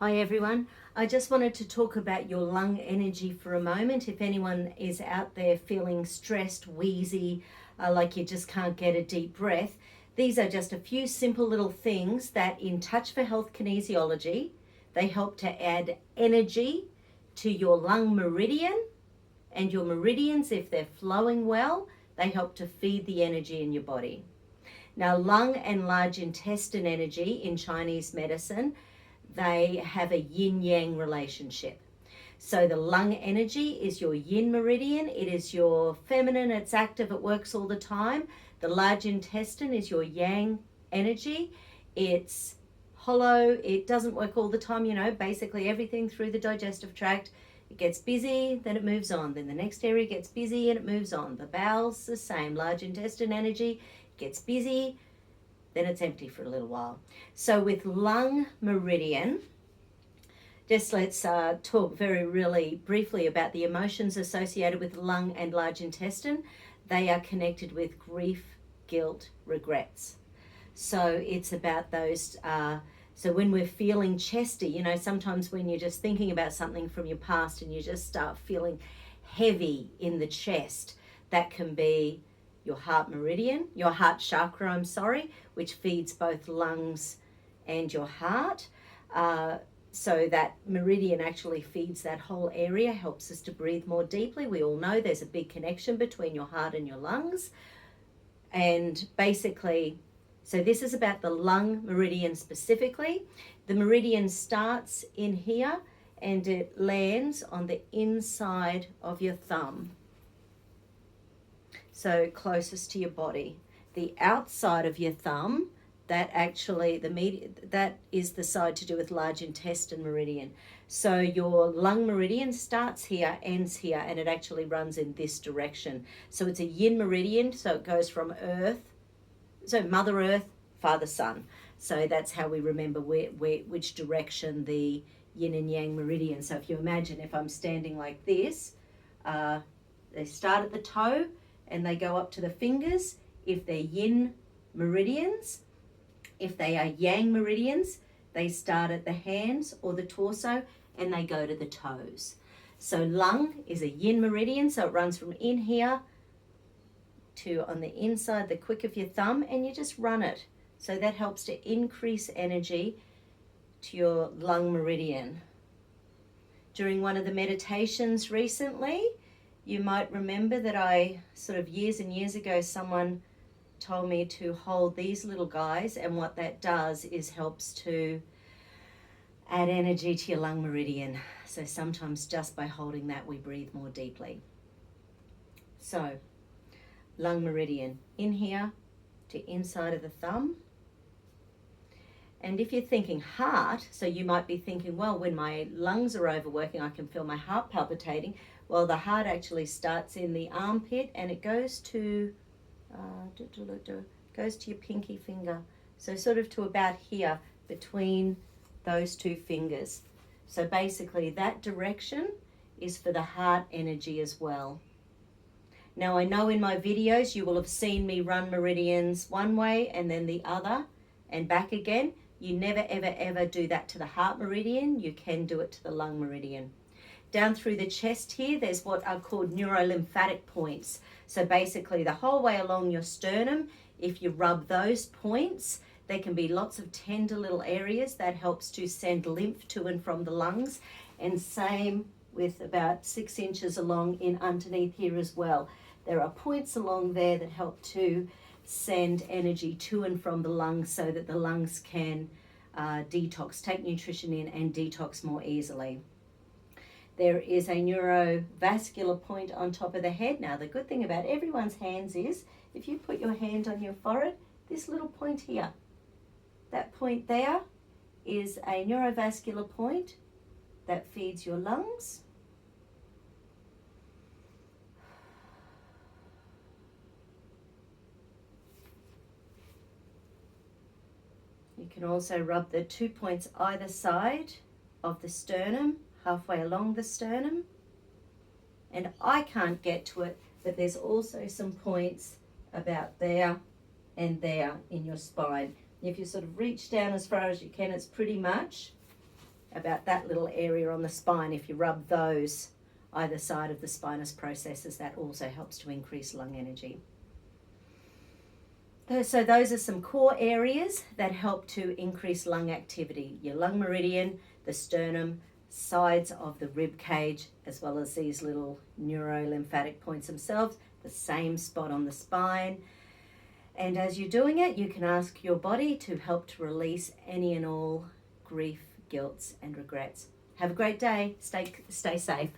Hi everyone. I just wanted to talk about your lung energy for a moment. If anyone is out there feeling stressed, wheezy, like you just can't get a deep breath, these are just a few simple little things that in Touch for Health Kinesiology, they help to add energy to your lung meridian, and your meridians, if they're flowing well, they help to feed the energy in your body. Now, lung and large intestine energy in Chinese medicine, they have a yin-yang relationship. So the lung energy is your yin meridian. It is your feminine, it's active, it works all the time. The large intestine is your yang energy. It's hollow, it doesn't work all the time, basically everything through the digestive tract. It gets busy, then it moves on. Then the next area gets busy and it moves on. The bowels, the same. Large intestine energy gets busy, then it's empty for a little while. So with lung meridian, just let's talk really briefly about the emotions associated with lung and large intestine. They are connected with grief, guilt, regrets. So it's about those, so when we're feeling chesty, sometimes when you're just thinking about something from your past and you just start feeling heavy in the chest, that can be your heart chakra, which feeds both lungs and your heart. So that meridian actually feeds that whole area, helps us to breathe more deeply. We all know there's a big connection between your heart and your lungs. And basically, so this is about the lung meridian specifically. The meridian starts in here and it lands on the inside of your thumb. So closest to your body. The outside of your thumb, that actually, that is the side to do with large intestine meridian. So your lung meridian starts here, ends here, and it actually runs in this direction. So it's a yin meridian, so it goes from Earth, so Mother Earth, Father Sun. So that's how we remember which direction the yin and yang meridian. So if you imagine, if I'm standing like this, they start at the toe, and they go up to the fingers if they're yin meridians. If they are yang meridians, they start at the hands or the torso and they go to the toes. So lung is a yin meridian, so it runs from in here to on the inside, the quick of your thumb, and you just run it. So that helps to increase energy to your lung meridian. During one of the meditations recently, you might remember that I sort of years and years ago, someone told me to hold these little guys, and what that does is helps to add energy to your lung meridian. So sometimes just by holding that, we breathe more deeply. So lung meridian in here to inside of the thumb. And if you're thinking heart, so you might be thinking, well, when my lungs are overworking, I can feel my heart palpitating. Well, the heart actually starts in the armpit and it goes to your pinky finger. So sort of to about here between those two fingers. So basically that direction is for the heart energy as well. Now I know in my videos you will have seen me run meridians one way and then the other and back again. You never ever do that to the heart meridian. You can do it to the lung meridian. Down through the chest here, there's what are called neurolymphatic points. So basically the whole way along your sternum, if you rub those points, there can be lots of tender little areas that helps to send lymph to and from the lungs. And same with about 6 inches along in underneath here as well. There are points along there that help to send energy to and from the lungs so that the lungs can detox, take nutrition in and detox more easily. There is a neurovascular point on top of the head. Now, the good thing about everyone's hands is if you put your hand on your forehead, this little point here, that point there is a neurovascular point that feeds your lungs. You can also rub the 2 points either side of the sternum, halfway along the sternum. And I can't get to it, but there's also some points about there and there in your spine. If you sort of reach down as far as you can, it's pretty much about that little area on the spine. If you rub those either side of the spinous processes, that also helps to increase lung energy. So those are some core areas that help to increase lung activity. Your lung meridian, the sternum, sides of the rib cage, as well as these little neurolymphatic points themselves, the same spot on the spine. And as you're doing it, you can ask your body to help to release any and all grief, guilt, and regrets. Have a great day. Stay safe.